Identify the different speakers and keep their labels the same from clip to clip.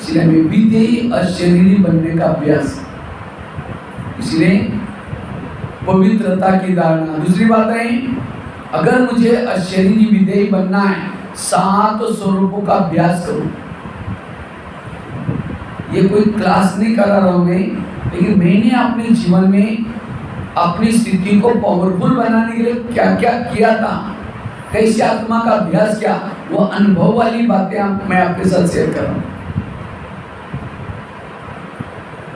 Speaker 1: इसलिए हमें विधेयी अशरीरी बनने का अभ्यास, इसलिए पवित्रता की धारणा। दूसरी बात है, अगर मुझे अशरीरी विधेयी बनना है, 7 स्वरूपों का अभ्यास करो। ये कोई क्लास नहीं करा रहा हूं मैं, लेकिन मैंने अपने जीवन में अपनी स्थिति को पावरफुल बनाने के लिए क्या क्या किया था, कैसे आत्मा का अभ्यास किया, वो अनुभव वाली बातें मैं आपके साथ शेयर कर रहा हूं।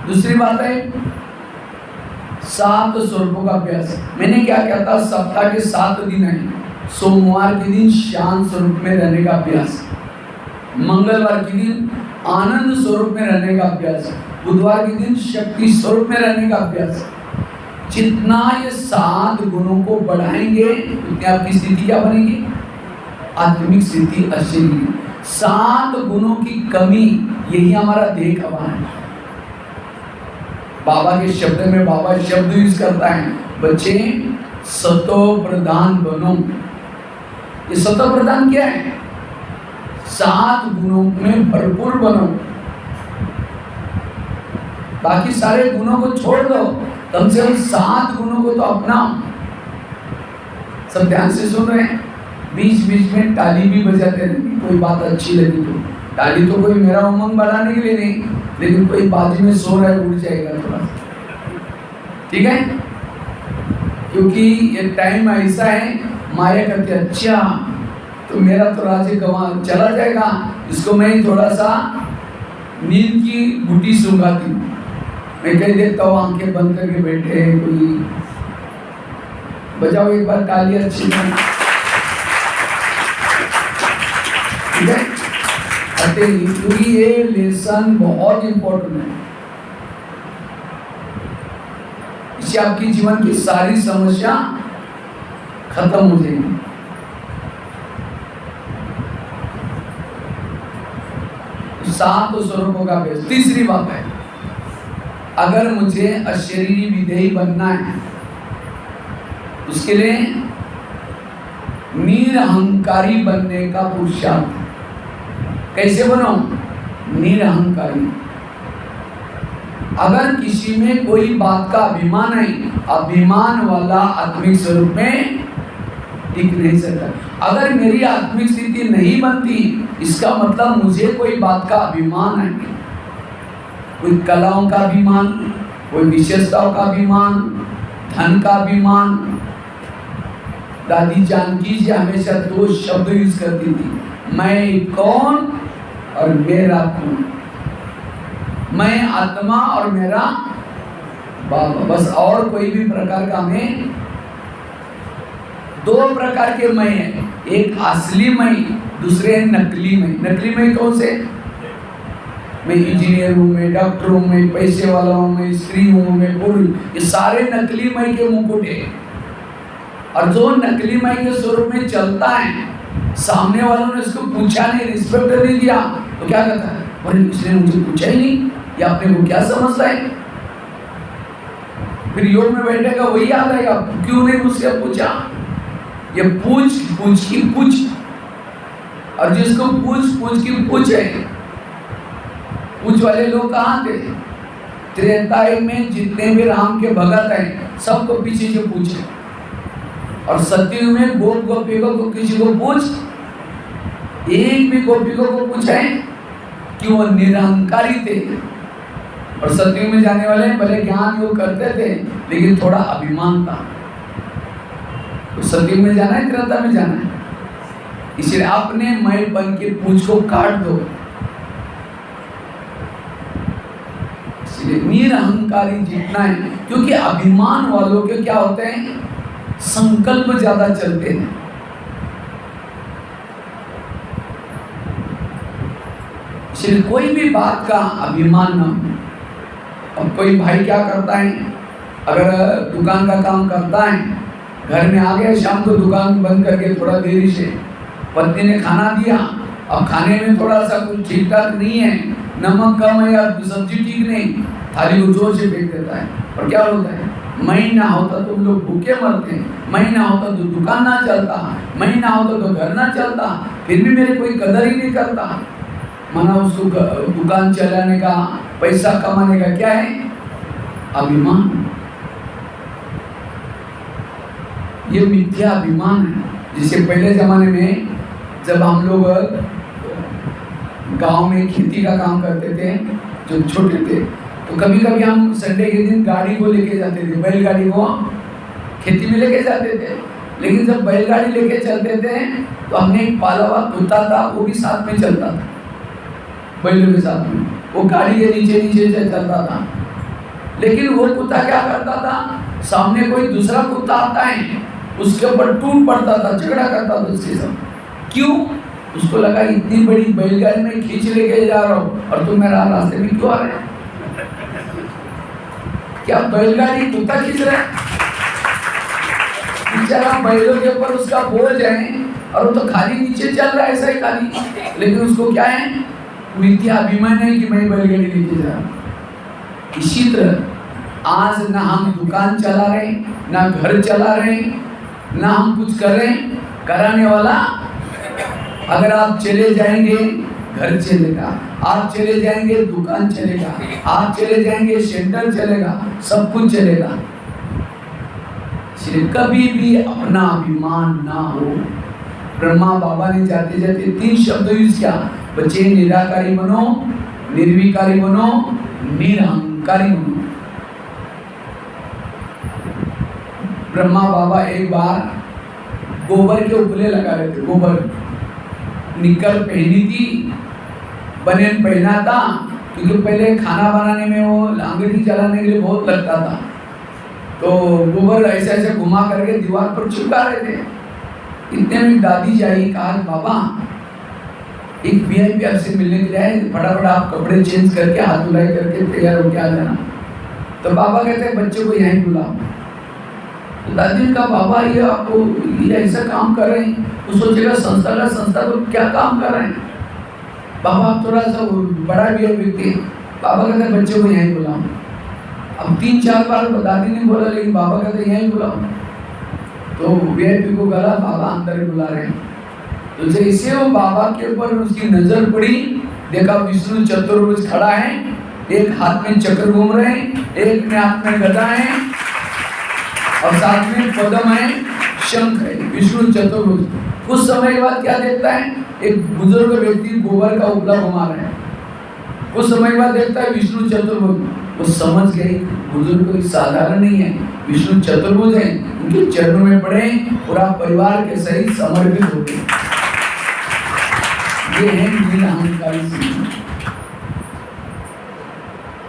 Speaker 1: दूसरी बात है 7 स्वरूपों का अभ्यास। मैंने क्या किया था, सप्ताह के 7 दिन है, सोमवार के दिन शांत स्वरूप में रहने का अभ्यास, मंगलवार के दिन आनंद स्वरूप में रहने का अभ्यास, बुधवार के दिन शक्ति स्वरूप में रहने का अभ्यास। जितना ये 7 गुणों को बढ़ाएंगे उतनी आपकी स्थिति क्या बनेगी, आत्मिक स्थिति अशरीरी। 7 गुणों की कमी, यही हमारा देह का वाहन है। बाबा के शब्द में बाबा शब्द यूज करता है, बच्चे सतो प्रधान बनो। ये सतो प्रधान क्या है, 7 गुणों में भरपूर बनो। बाकी सारे गुणों को छोड़ दो, कम से कम 7 गुणों को तो अपनाओ। सब ध्यान से सुन रहे हैं, बीच बीच में ताली भी बजाते रहेंगे, कोई बात अच्छी लगी तो। ताली तो कोई मेरा उमंग बढ़ाने के लिए नहीं, लेकिन कोई बाजू में सो रहा है, उड़ जाएगा थोड़ा, ठीक है। क्योंकि ये टाइम ऐसा है, माया करके अच्छा तो मेरा तो राज्य गवा चला जाएगा, इसको मैं थोड़ा सा नींद की बूटी सूंघाती हूँ। मैं कह देता हूँ आंखें बंद करके बैठे, कोई बजाओ एक बार ताली अच्छी है, ठीक है। क्योंकि ये लेसन बहुत इंपॉर्टेंट है, इससे आपकी जीवन की सारी समस्या खत्म हो जाएगी। सात स्वरूपों का अभ्यास। तीसरी बात है, अगर मुझे अशरीरी विधेयी बनना है, उसके लिए निरहंकारी बनने का पुरुषार्थ। कैसे बनो निरहंकारी? अगर किसी में कोई बात का अभिमान है, अभिमान वाला आत्मिक स्वरूप में टिक नहीं सकता। अगर मेरी आत्मिक स्थिति नहीं बनती, इसका मतलब मुझे कोई बात का अभिमान है, कोई कलाओं का अभिमान, कोई विशेषताओं का अभिमान, धन का अभिमान। दादी जानकी जी हमेशा 2 शब्द यूज करती थी, मैं कौन और मेरा कौन। मैं आत्मा और मेरा बाबा, बस। और कोई भी प्रकार का मैं, 2 प्रकार के मैं है, एक असली मैं, दूसरे नकली मैं। नकली मैं कौन से? मैं इंजीनियर हूँ, मैं डॉक्टर हूँ, मैं पैसे वाला हूँ, मैं स्त्री हूँ, मैं पुरुष। ये सारे नकली मैं के मुकुट है। और जो नकली मैं के स्वरूप में चलता है, सामने वालों ने इसको पूछा नहीं, रिस्पेक्ट नहीं दिया, तो क्या कहता है, अरे इसने मुझे पूछा ही नहीं, या अपने को क्या समझता है। फिर योग में बैठेगा, वही याद आएगा, क्यों नहीं मुझसे पूछा। ये पूछ की पूछ, और जिसको पूछ की पूछ है, पूछ वाले लोग कहाँ थे? त्रेता में जितने भी राम के भगत हैं, सबको पीछे से पूछे। और सतयुग में गोपियों को किसी को पूछ, एक भी गोपियों को पूछे कि वो निरहंकारी थे। और सतयुग में जाने वाले भले ज्ञान योग करते थे, लेकिन थोड़ा अभिमान था। तो सतयुग में जाना है, त्रेता में जाना है, इसलिए अपने मैं बन के पूछ को काट दो। इसलिए निरहंकारी जितना है, क्योंकि अभिमान वालों के क्या होते हैं, संकल्प ज्यादा चलते हैं। इसलिए कोई भी बात का अभिमान ना हो। अब कोई भाई क्या करता है, अगर दुकान का काम करता है, घर में आ गया, शाम को दुकान बंद करके थोड़ा देरी से, पत्नी ने खाना दिया, अब खाने में थोड़ा सा कुछ ठीक ठाक नहीं है, नमक कम है या सब्जी ठीक नहीं, थाली को जोर से फेंक देता है। और क्या बोलता है, मैं ना होता तो तुम लोग भूखे मरते, मैं ना होता तो दुकान ना चलता, मैं ना होता तो घर ना चलता, फिर भी मेरी कोई कदर ही नहीं करता। माना उसको दुकान चलाने का, पैसा कमाने का क्या है? अभिमान। ये मिथ्या अभिमान है। जिसे पहले जमाने में जब हम लोग गांव में खेती का काम करते थे, जब छोटे थे, तो कभी कभी हम संडे के दिन गाड़ी को लेके जाते थे, बैलगाड़ी को खेती में लेके जाते थे। लेकिन जब बैलगाड़ी लेके चलते थे तो हमने एक पाला हुआ कुत्ता था, वो भी साथ में चलता था, बैलों के साथ में। वो गाड़ी के नीचे नीचे से चलता था। लेकिन वो कुत्ता क्या करता था, सामने कोई दूसरा कुत्ता आता है, उसके ऊपर टूट पड़ता था, झगड़ा करता था उसके साथ। क्यों? उसको लगा इतनी बड़ी बैलगाड़ी में खींच लेके जा रहा हूँ और तुम मेरा रास्ते में क्यों आ रहे हैं? क्या बैलगाड़ी कुत्ता खींच रहा है? बेचारा बैलों के ऊपर उसका बोझ है और वो तो खाली नीचे चल रहा है, ऐसा ही खाली। लेकिन उसको क्या है? मिथ्या अभिमान है कि मैं बैलगाड़ी लेके जा रहा हूँ। इसी तरह आज ना हम दुकान चला रहे, ना घर चला रहे, ना हम कुछ कर रहे, कराने वाला। अगर आप चले जाएंगे घर चलेगा, आप चले जाएंगे दुकान चलेगा, आप चले जाएंगे सेंटर चलेगा, सब कुछ चलेगा। कभी भी अपना अभिमान ना हो। ब्रह्मा बाबा ने जाते जाते 3 शब्द यूज किया, बच्चे निराकारी बनो, निर्विकारी बनो, निरहंकारी बनो। ब्रह्मा बाबा एक बार गोबर के उपले लगा रहे थे, गोबर निक्कर पहनी थी, बनियान पहना था, क्योंकि पहले खाना बनाने में वो अंगीठी जलाने के लिए बहुत लगता था। तो गोबर ऐसे ऐसे घुमा करके दीवार पर चिपका रहे थे। इतने में दादी जाई, कहा बाबा एक वीआईपी आपसे मिलने के लिए आए, फटाफट आप कपड़े चेंज करके हाथ धुलाई करके तैयार होके आ जाना। तो बाबा कहते हैं बच्चे को यहीं बुलाओ। तो दादी ने कहा बाबा ये आपको ये ऐसा काम कर रहे हैं, तो सोचेगा संस्था तो क्या काम कर रहे हैं। बाबा आप थोड़ा सा बड़ा भी है व्यक्ति। बाबा कहते हैं बच्चे को यहीं बुलाओ। अब 3-4 बार दादी ने बोला, लेकिन बाबा कहते यहीं बुलाओ। तो वीआईपी को गला, बाबा अंदर बुला रहे हैं। तो जैसे वो बाबा के ऊपर उसकी नजर पड़ी, देखा विष्णु चतुर्भुज खड़ा है, एक हाथ में चक्र घूम रहे हैं, एक में हाथ में गदा है और साथ में पद्म है, शंख है, विष्णु चतुर्भुज। कुछ समय के बाद क्या देखता है, एक बुजुर्ग व्यक्ति गोबर का उपला घुमा रहे हैं। कुछ समय के बाद देखता है विष्णु चतुर्भुज। वो समझ गए बुजुर्ग कोई साधारण नहीं है, विष्णु चतुर्भुज है, उनके चरणों में पड़े, पूरा परिवार के सहित समर्पित हो गए। ये है निरहंकारी सिंह।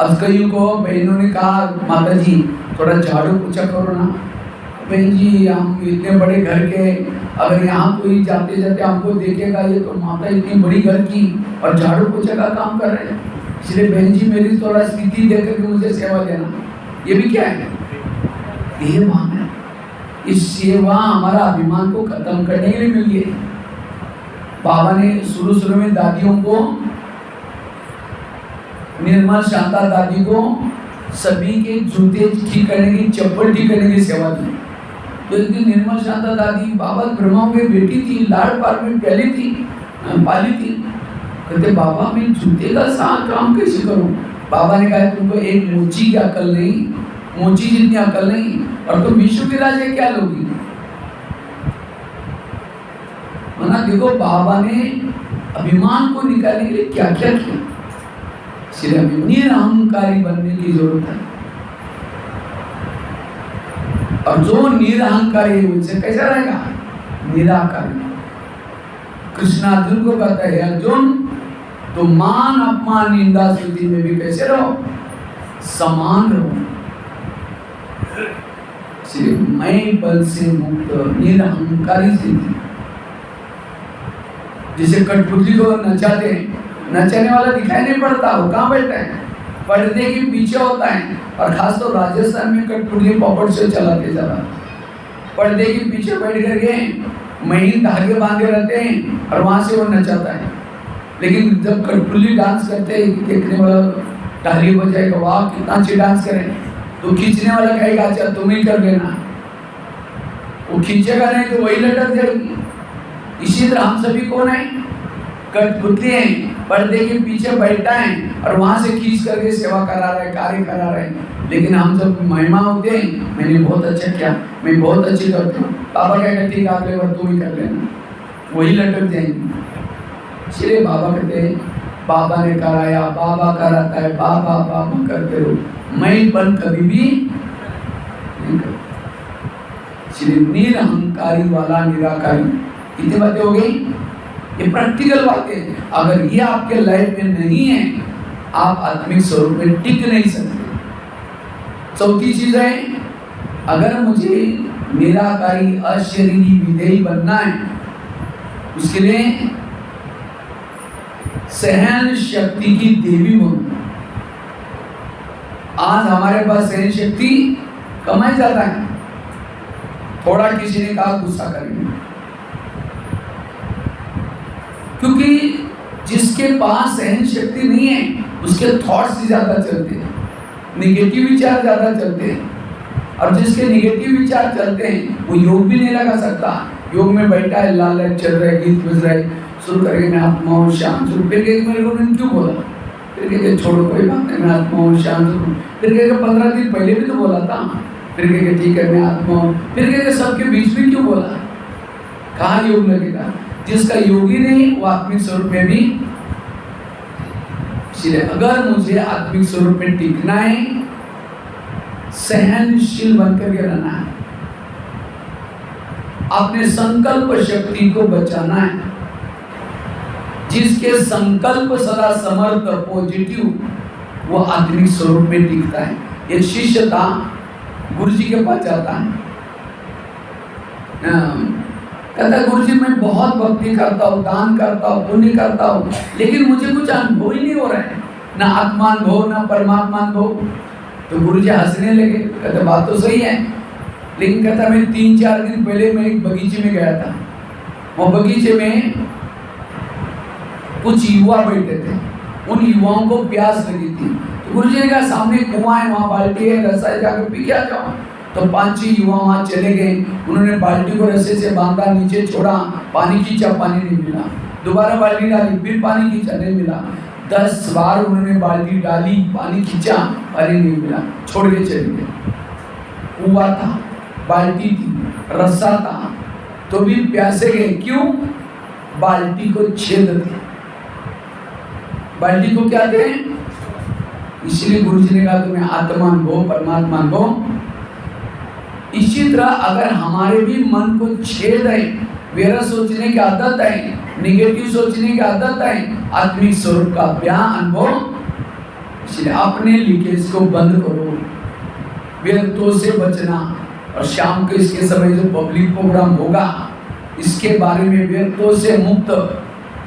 Speaker 1: अब कईयों को बहनों ने कहा माता जी थोड़ा झाड़ू पोछा करो ना। बहन जी हम इतने बड़े घर के, अगर यहाँ कोई जाते जाते हमको देखेगा, ये तो माता इतनी बड़ी घर की और झाड़ू पोछा का काम कर रहे हैं, इसलिए बहन जी मेरी थोड़ा स्थिति देकर के मुझे सेवा देना। ये भी क्या है? देह भान है। इस सेवा हमारा अभिमान को खत्म करने के लिए मिली है। बाबा ने शुरू में दादियों को, निर्मल शांता दादी को सभी के जूते ठीक करने की, चप्पल ठीक करने की सेवा दी। तो एक दिन निर्मल शांता दादी बाबा ब्रह्मा में बेटी थी, लाड़ पार में पहली थी, पाली थी। कहते बाबा मैं जूते का साथ काम कैसे करूं? बाबा ने कहा तुमको एक मोची की अकल नहीं, मोची जितनी अकल नहीं, और तुम विश्व के राजे क्या लोगी? मना देखो बाबा ने अभिमान को निकालने के लिए क्या क्या किया। इसलिए हमें निरहंकारी बनने की जरूरत है। और जो निरहंकारी है उनसे कैसा रहेगा? निराकारी। कृष्ण अर्जुन को कहता है अर्जुन तो मान अपमान निंदा स्तुति में भी कैसे रहो? समान रहो। इसलिए मैं बल से मुक्त निरहंकारी से। जिसे कठपुतली को नचाते हैं, नचाने वाला दिखाई नहीं पड़ता, वो कहाँ बैठता है? पर्दे के पीछे होता है। और खास तो राजस्थान में कठपुतली पॉपट से चलाते जरा, पर्दे के पीछे बैठ करके महीन धागे बांधे रहते हैं और वहां से वो नचाता है। लेकिन जब कठपुतली डांस करते हैं, देखने वाला ताली बजाएगा, वाह कितना अच्छी डांस करें, तो खींचने वाला कहेगा अच्छा तुम ही कर लेना। वो खींचेगा नहीं तो वही लटक जाएगी। इसी तरह हम सभी कौन है? कठपुतली हैं। पर्दे के पीछे बैठा है और वहां से खींच करके सेवा करा रहा है, कार्य करा रहा है। लेकिन हम जब महिमा होते हैं, मैंने बहुत अच्छा किया, मैं बहुत अच्छी करता हूँ, बाबा क्या कहते हैं, आप लेबर तू भी कर लेना, वही लटक जाएंगे। इसलिए बाबा कहते हैं बाबा ने कराया, बाबा कराता है, बाबा बाबा करते रहो, मैंपन कभी भी नहीं करता। इसलिए निरहंकारी वाला निराकारी। कितनी बातें हो गई? ये प्रैक्टिकल बातें। अगर ये आपके लाइफ में नहीं है, आप आत्मिक स्वरूप में टिक नहीं सकते। चौथी चीज है, अगर मुझे निराकारी अशरीरी विधेयी बनना है, उसके लिए सहन शक्ति की देवी बनूं। आज हमारे पास सहन शक्ति कमाया जाता है, थोड़ा किसी ने कहा गुस्सा करेंगे, क्योंकि जिसके पास सहन शक्ति नहीं है उसके थॉट्स ही ज्यादा चलते हैं, निगेटिव विचार ज्यादा चलते हैं। और जिसके निगेटिव विचार चलते हैं वो योग भी नहीं लगा सकता। योग में बैठा है, लाल चल रहा है, गीत बज रहा है, शुरू करके मैं आत्मा हूँ शांत हूँ, फिर कहेगा मेरे को उन्होंने क्यों बोला, फिर कहेगा छोड़ो कोई बात नहीं, मैं आत्मा हूँ शांत हूँ, फिर कहेगा 15 दिन पहले भी तो बोला था, फिर कहेगा ठीक है मैं आत्मा हूँ, फिर कहेगा सबके बीच में क्यों बोला। कहाँ योग लगेगा? जिसका योगी नहीं वो आत्मिक स्वरूप में भी। इसलिए अगर मुझे आत्मिक स्वरूप में टिकना है, सहनशील बनकर के रहना है, अपने संकल्प शक्ति को बचाना है। जिसके संकल्प सदा समर्थ पॉजिटिव, वो आत्मिक स्वरूप में टिकता है। एक शिष्य था, गुरुजी के पास जाता है, कहता गुरुजी मैं बहुत भक्ति करता हूँ, दान करता हूँ, पुण्य करता हूँ, लेकिन मुझे कुछ अनुभव ही नहीं हो रहा है, ना आत्मानुभव ना परमात्मा अनुभव। तो गुरुजी हंसने लगे, कहते बात तो सही है, लेकिन कहता मैं 3-4 दिन पहले मैं एक बगीचे में गया था, वो बगीचे में कुछ युवा बैठे थे, उन युवाओं को प्यास लगी थी। तो गुरुजी ने कहा सामने कुआं है, वहाँ बाल्टी है, रस्सा है, जाकर पी के आ जाओ। तो 5-6 युवा वहाँ चले गए, उन्होंने बाल्टी को रस्से से बांधा, नीचे छोड़ा, पानी खींचा, पानी नहीं मिला, दोबारा बाल्टी डाली, फिर पानी खींचा, नहीं मिला, 10 बार उन्होंने बाल्टी डाली, पानी खींचा, पानी नहीं मिला, छोड़ के चले गए। कुआं था, बाल्टी थी, रस्सा था, तो भी प्यासे गए। क्यों? बाल्टी को छेद थे। बाल्टी को क्या थे? इसलिए गुरुजी ने कहा तुम्हें आत्मा अनुभव, परमात्मा अनुभव। इसी तरह अगर हमारे भी मन को छेद है, वेरा सोचने की आदत है, निगेटिव सोचने की आदत है, आत्मिक स्वरूप का ब्याह अनुभव, इसलिए अपने लीकेज को बंद करो, व्यर्थों से बचना। और शाम को इसके समय जो पब्लिक प्रोग्राम होगा, इसके बारे में व्यर्थों से मुक्त,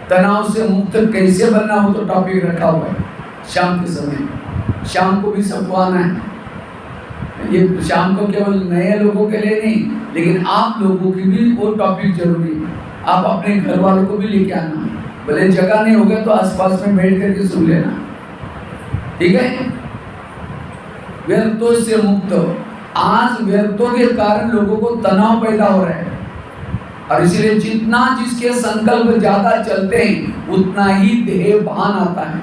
Speaker 1: तनाव से मुक्त कैसे बनना हो तो टॉपिक रखा हुआ है शाम के समय। शाम को भी सबको आना है। ये शाम को केवल नए लोगों के लिए नहीं, लेकिन आप लोगों की भी वो टॉपिक जरूरी है। आप अपने घर वालों को भी लेके आना, भले जगह नहीं होगा तो आसपास में बैठ करके सुन लेना, ठीक है। व्यर्थों से मुक्त। आज व्यर्थों के कारण लोगों को तनाव पैदा हो रहा है, और इसलिए जितना जिसके संकल्प ज्यादा चलते हैं उतना ही देह भान आता है।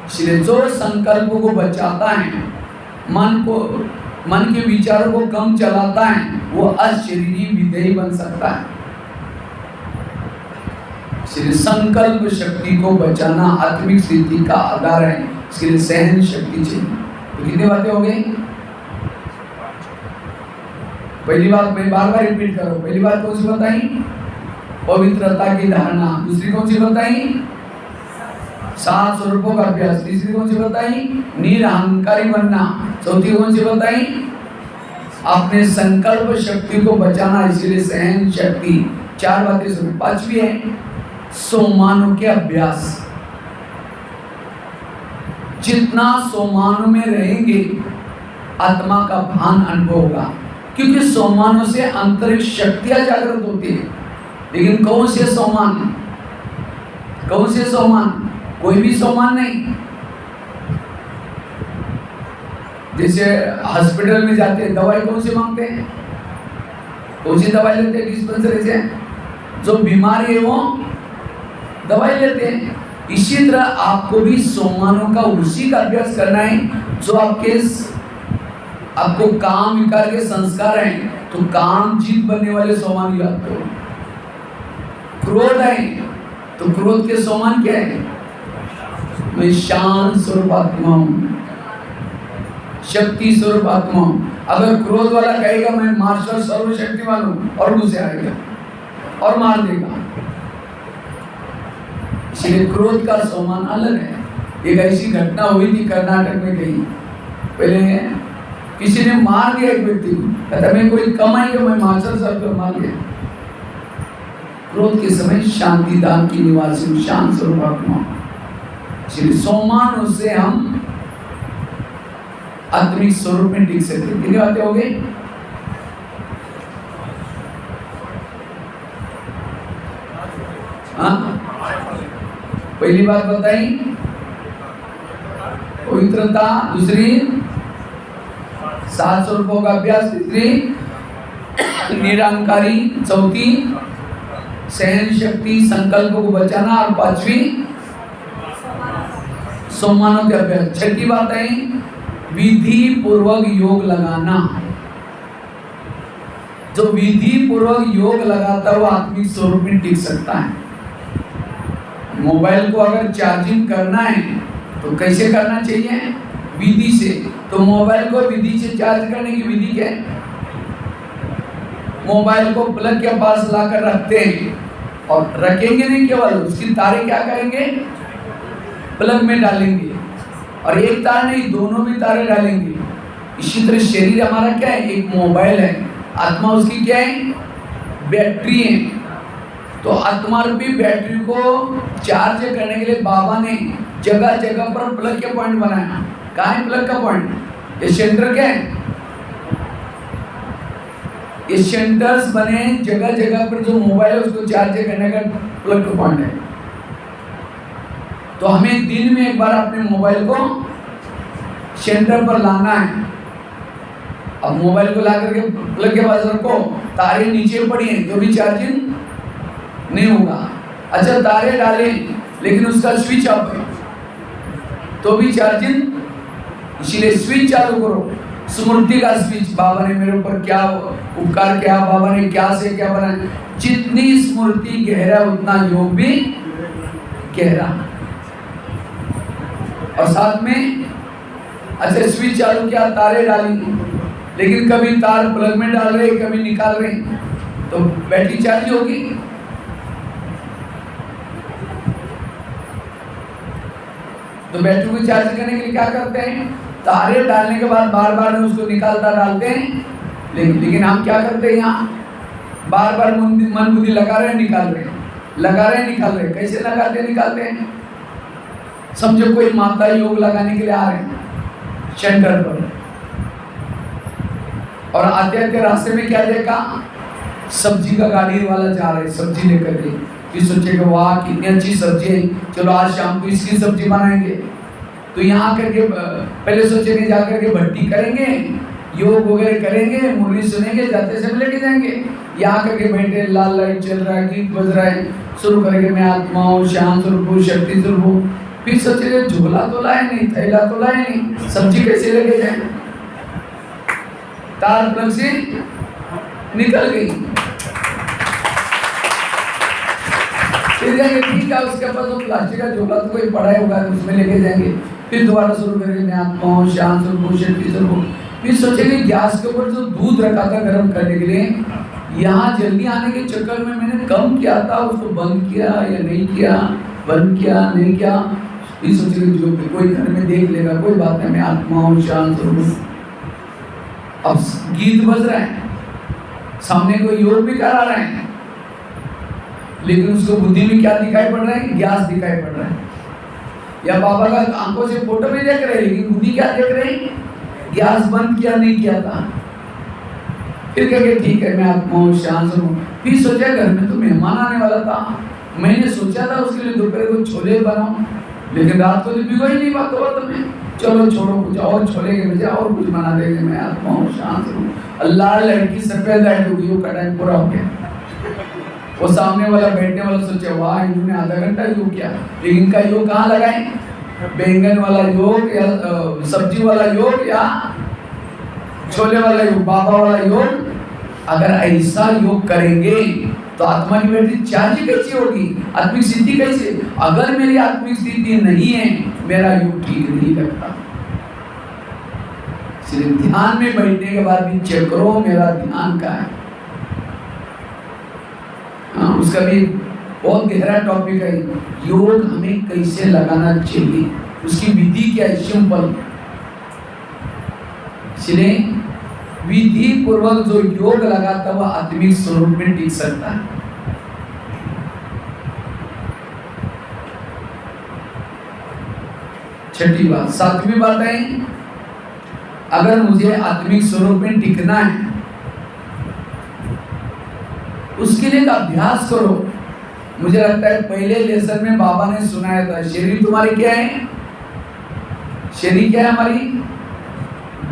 Speaker 1: इसलिए जो संकल्पों को बचाता है, मन के विचारों को कम चलाता है, वो अशरीरी विधेयी बन सकता है। इसलिए संकल्प शक्ति को बचाना आत्मिक स्थिति का आधार है। इसके लिए सहन शक्ति चाहिए। तो कितनी बातें हो गई? पहली बात मैं बार बार रिपीट करूं। पहली बात कौन सी बताई? पवित्रता की धारणा। दूसरी कौन सी बताई? 7 स्वरूपों का अभ्यास। तीसरी कौन सी बताई? निरहंकारी बनना। चौथी कौन सी बताई? अपने संकल्प शक्ति को बचाना, इसीलिए सहन शक्ति। 4 बातें सुनी। 5वीं है सोमानों के अभ्यास। जितना सोमानों में रहेंगे आत्मा का भान अनुभव होगा, क्योंकि सोमानों से अंतरिक्ष शक्तियां जागृत होती है। लेकिन कौन से सोमान? कौन से सोमान? कोई भी सोमान नहीं। जैसे हॉस्पिटल में जाते हैं, दवाई कौन सी मांगते हैं? कौन सी दवाई लेते हैं डिस्पेंसरी से? जो बीमारी है वो दवाई लेते हैं। इसी तरह आपको भी सोमानों का उसी का अभ्यास करना है जो आपको काम विकार के संस्कार हैं। तो काम जीत बनने वाले सोमान याद करो। क्रोध है तो क्रोध के सोमान क्या है? मैं शांत स्वरूप आत्मा हूं, शक्ति स्वरूप आत्मा हूं। अगर क्रोध वाला कहेगा मैं मार्शल सर्वशक्तिमान हूं और मुझे आएगा और मार देगा। इसलिए क्रोध का सोमान अलग है। एक ऐसी घटना हुई थी कर्नाटक में कहीं, पहले किसी ने मार दिया एक व्यक्ति को, कहता मैं कोई कमाई का मैं मार्शल सर्व मार दिया। क्रोध के समय शांति धाम की निवासी शांत स्वरूप आत्मा। इसलिए सोमानों से हम आत्मिक स्वरूप में टिक सकते। कितनी बातें हो गई? पहली बात बताई पवित्रता, दूसरी 7 स्वरूपों का अभ्यास, तीसरी निरंकारी, चौथी सहन शक्ति संकल्प को बचाना और पांचवी सम्मानों के अभ्यास। छठी बात है विधि पूर्वक योग लगाना। जो विधि पूर्वक योग लगाता है वो आत्मिक स्वरूप में टिक सकता है। मोबाइल को अगर चार्जिंग करना है तो कैसे करना चाहिए? विधि से। तो मोबाइल को विधि से चार्ज करने की विधि क्या है? मोबाइल को प्लग के पास लाकर रखते हैं और रखेंगे नहीं, केवल उसकी तारें क्या करेंगे? प्लग में डालेंगे और एक तार नहीं दोनों भी तारें डालेंगे। इसी तरह शरीर हमारा क्या है? एक मोबाइल है, आत्मा उसकी क्या है? बैटरी है। तो आत्मा रूपी बैटरी को चार्ज करने के लिए बाबा ने जगह जगह पर प्लग के पॉइंट बनाया। कहाँ है प्लग का पॉइंट? ये सेंटर क्या है? ये सेंटर्स बने जगह जगह पर, जो मोबाइल है उसको चार्ज करने का प्लग का पॉइंट है। तो हमें दिन में एक बार अपने मोबाइल को सेंटर पर लाना है। अब मोबाइल को ला करके प्लग के पास रखो, तारे नीचे पड़ी हैं तो भी चार्जिंग नहीं होगा। अच्छा तारे डाले लेकिन उसका स्विच ऑफ है तो भी चार्जिंग। इसीलिए स्विच चालू करो, स्मृति का स्विच। बाबा ने मेरे ऊपर क्या उपकार किया, बाबा ने क्या से क्या बनाया। जितनी स्मृति गहरा उतना योग भी गहरा। और साथ में अच्छा स्विच चालू किया, तारे डाली, लेकिन कभी तार प्लग में डाल रहे कभी निकाल रहे तो बैटरी चार्ज होगी? तो बैटरी को चार्ज करने के लिए क्या करते हैं? तारे डालने के बाद बार बार उसको निकालता डालते हैं। लेकिन हम क्या करते हैं? यहाँ बार बार मन बुद्धि लगा रहे हैं निकाल रहे हैं, लगा रहे हैं निकाल रहे हैं। कैसे लगाते हैं निकालते हैं? समझो कोई माता योग लगाने के लिए आ रहे हैं सेंटर पर, और आते आते रास्ते में क्या देखा? सब्जी का गाड़ी वाला जा रहा है सब्जी लेकर के। फिर सोचेगा वाह कितनी अच्छी सब्जी है, चलो आज शाम को इसकी सब्जी बनाएंगे। तो यहाँ करके पहले सोचेंगे जाकर के भट्टी करेंगे, योग वगैरह करेंगे, मुरली सुनेंगे, जाते समय लेके जाएंगे। यहाँ करके बैठे, लाल लाइट चल रहा है, गीत बज रहा है, शुरू करेंगे मैं आत्मा हूँ, शांत स्वरूप हूँ, शक्ति स्वरूप हूँ। फिर सोचेंगे झोला तो लाए नहीं, थैला तो लाए नहीं, सब्जी कैसे लेके जाए? तार प्लग से निकल गई। फिर जाएंगे ठीक है, उसके पास तो प्लास्टिक का झोला तो कोई पड़ा होगा उसमें लेके जाएंगे। फिर दोबारा शुरू करेंगे मैं आत्मा हूँ, शांत स्वरूप हूँ, शक्ति स्वरूप हूँ। फिर सोचेंगे गैस के ऊपर जो दूध रखा था गर्म करने के लिए, यहाँ जल्दी आने के चक्कर में मैंने कम किया था, उसको बंद किया या नहीं किया, बंद किया नहीं किया। फिर सोचेंगे जो कोई घर में देख लेगा कोई बात नहीं, मैं आत्मा हूँ, शांत स्वरूप हूँ। अब गीत बज रहा है, सामने कोई योग भी करा रहे हैं, लेकिन उसको बुद्धि में क्या दिखाई पड़ रहा है? गैस दिखाई पड़ रहा है। या बाबा का आंखों से फोटो भी देख रहे हैं, लेकिन बुद्धि क्या देख रहे हैं? गैस बंद किया नहीं किया था। फिर कहेंगे ठीक है मैं आत्मा हूँ, शांत हूँ। फिर सोचा घर में तो मेहमान आने वाला था, मैंने सोचा था उसके लिए दोपहर को छोले बनाऊं, लेकिन रात को तो भिगो ही नहीं बात हुआ तुम्हें। चलो छोड़ो कुछ और छोले के बजाय और कुछ बना देंगे, मैं आत्मा हूँ, शांत हूँ। अल्लाह लड़की सफेद लाइट होगी, वो का टाइम पूरा हो गया। वो सामने वाला बैठने वाला सोचे वाह इन्होंने आधा घंटा योग किया, लेकिन इनका योग कहाँ लगाए? बैंगन वाला योग या सब्जी वाला योग या छोले वाला योग, बाबा वाला योग। अगर ऐसा योग करेंगे तो आत्मा की वृद्धि चार्ज कैसी होगी, आत्मिक सिद्धि कैसे? अगर मेरी आत्मिक स्थिति नहीं है, मेरा योग ठीक नहीं लगता। सिर्फ ध्यान में बैठने के बाद भी चेक करो मेरा ध्यान का है। उसका भी बहुत गहरा टॉपिक है, योग हमें कैसे लगाना चाहिए, उसकी विधि क्या है, सिंपल। इसलिए विधि पूर्वक जो योग लगाता वह आत्मिक स्वरूप में टिक सकता है। छठी बात। सातवीं बात है, अगर मुझे आत्मिक स्वरूप में टिकना है उसके लिए अभ्यास करो। मुझे लगता है पहले लेसन में बाबा ने सुनाया था, शरीर तुम्हारी क्या है? शरीर क्या है? हमारी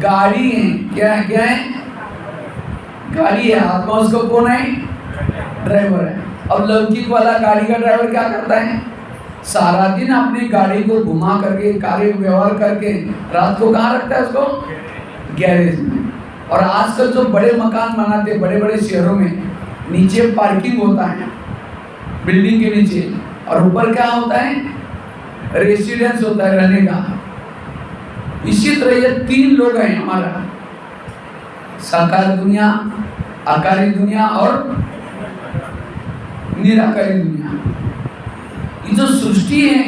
Speaker 1: गाड़ी है। क्या है? क्या है? गाड़ी है। आत्मा उसको कौन है? ड्राइवर है। अब लौकिक वाला गाड़ी का ड्राइवर क्या करता है? सारा दिन अपनी गाड़ी को घुमा करके, कार्य व्यवहार करके, रात को कहाँ रखता है उसको? गैरेज में। और आजकल जो बड़े मकान बनाते बड़े बड़े शहरों में, नीचे पार्किंग होता है बिल्डिंग के नीचे, और ऊपर क्या होता है? रेसिडेंस होता है रहने का। इसी तरह ये तीन लोग हैं हमारा, साकार दुनिया, आकारी दुनिया और निराकारी दुनिया। ये जो सृष्टि है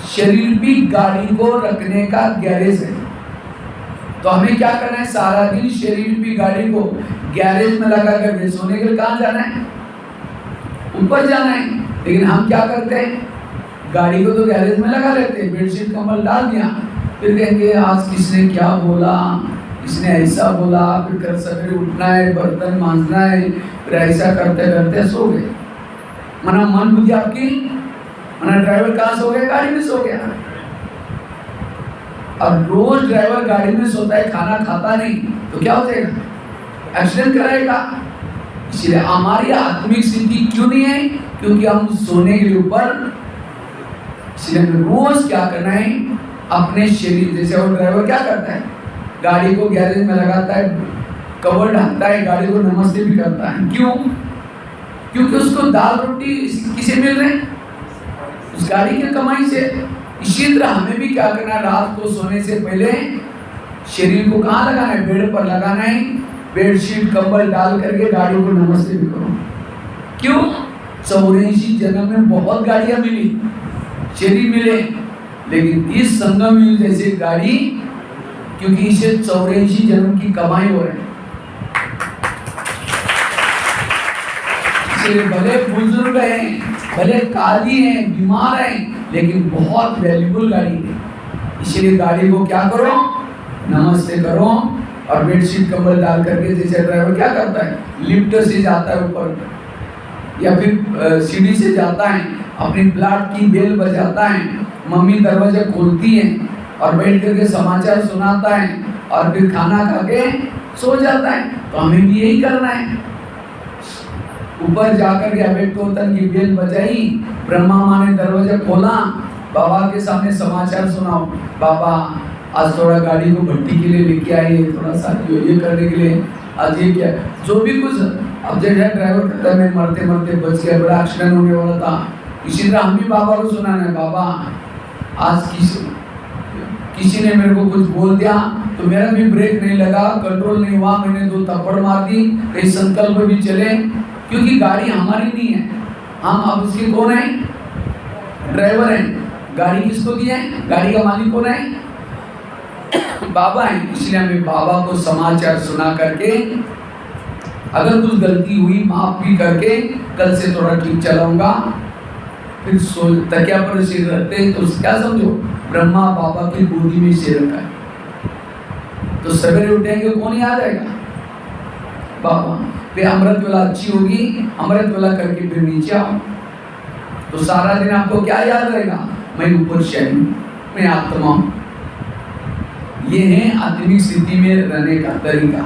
Speaker 1: शरीर भी गाड़ी को रखने का गैरेज है। तो हमें क्या करना है? सारा दिन शरीर भी गाड़ी को गैरेज में लगा कर सोने के लिए कहाँ जाना है? ऊपर जाना है। लेकिन हम क्या करते हैं? गाड़ी को तो गैरेज में लगा लेते हैं, बेडशीट कंबल डाल दिया, फिर कहेंगे आज किसने क्या बोला, इसने ऐसा बोला, फिर कल सवेरे उठना है, बर्तन मांजना है, फिर ऐसा करते करते सो गए। मना मन बुद्धि आपकी, मना ड्राइवर कहाँ सो गया? गाड़ी में सो गया। अब रोज ड्राइवर गाड़ी में सोता है, खाना खाता नहीं, तो क्या हो जाएगा? एक्सीडेंट कराएगा। इसलिए हमारी आत्मिक स्थिति क्यों नहीं है? क्योंकि हम सोने के लिए ऊपर। इसलिए रोज क्या करना है? अपने शरीर, जैसे वो ड्राइवर क्या करता है? गाड़ी को गैरेज में लगाता है, कवर ढकता है, गाड़ी को नमस्ते भी करता है। क्यों? क्योंकि उसको दाल रोटी किसे मिल रहे हैं? उस गाड़ी की कमाई से। इसी तरह हमें भी क्या करना है? रात को सोने से पहले शरीर को कहाँ लगाना है? बेड पर लगाना है, बेडशीट कंबल डाल करके गाड़ी को नमस्ते भी करो। क्यों? 84 जन्म में बहुत गाड़ियां मिली, शरीर मिले, लेकिन इस संगम युग जैसी गाड़ी, क्योंकि इसे 84 जन्म की कमाई हो रही है। भले बुजुर्ग हैं, भले काली हैं, बीमार हैं, लेकिन बहुत वैल्यूबल गाड़ी है। इसलिए गाड़ी को क्या करो? नमस्ते करो। और बेडशीट कंबल डाल करके, जैसे ड्राइवर क्या करता है? लिफ्ट से जाता है ऊपर या फिर सीढ़ी से जाता है, अपनी प्लाट की बेल बजाता है, मम्मी दरवाजा खोलती है और बैठ करके समाचार सुनाता है और फिर खाना खा के सो जाता है। तो हमें भी यही करना है। ऊपर जाकर के अबेटोतन की बेल बजाई, ब्रह्मा माँ ने दरवाजा खोला, बाबा के सामने समाचार सुनाओ, बाबा आज थोड़ा गाड़ी को भट्टी के लिए लेके आए, थोड़ा सा ये करने के लिए, आज ये क्या जो भी कुछ। अब जैसे ड्राइवर कहता है मैं मरते मरते बच गया, बड़ा एक्सीडेंट होने वाला था। इसी तरह हम भी बाबा को सुनाना है, बाबा आज किसी ने मेरे को कुछ बोल दिया तो मेरा भी ब्रेक नहीं लगा, कंट्रोल नहीं हुआ, मैंने 2 थप्पड़ मार दी, कहीं संकल्प भी चले, क्योंकि गाड़ी हमारी नहीं है, हम अब उसके कौन है? ड्राइवर हैं। गाड़ी किसको दी है? गाड़ी का मालिक कौन है? बाबा है। इसलिए हमें बाबा को समाचार सुना करके, अगर कुछ गलती हुई माफ भी करके, कल से थोड़ा ठीक चलाऊंगा, फिर तकिया पर सिर रखते तो क्या समझो? ब्रह्मा बाबा की गोदी में सिर रखा है। तो सवेरे उठेंगे कौन याद आएगा? बाबा। फिर अमृत वेला अच्छी होगी, अमृत वेला करके फिर नीचे आओ, तो सारा दिन आपको क्या याद रहेगा? मैं ऊपर शरीर, मैं आत्मा हूं। ये है आत्मिक स्थिति में रहने का तरीका।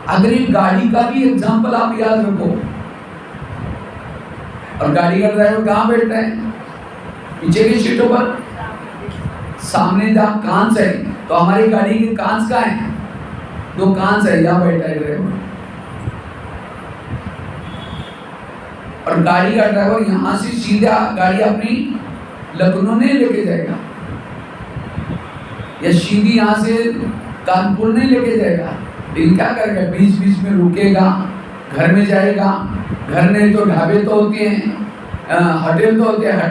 Speaker 1: अगर एक गाड़ी का भी एग्जाम्पल आप याद रखो, और गाड़ी का ड्राइवर कहाँ बैठता है? पीछे की सीटों पर। सामने जहाँ कांच है, तो हमारी गाड़ी के कांच का है, 2 कांच है, यहाँ बैठा है ड्राइवर। और गाड़ी का ड्राइवर यहाँ से सीधा गाड़ी अपनी लखनऊ नहीं लेके जाएगा, या सीधी यहाँ से कानपुर नहीं लेके जाएगा। लेकिन क्या करेगा? बीच बीच में रुकेगा, घर में जाएगा। घर नहीं तो ढाबे तो होते हैं, होटल तो होते हैं, होटल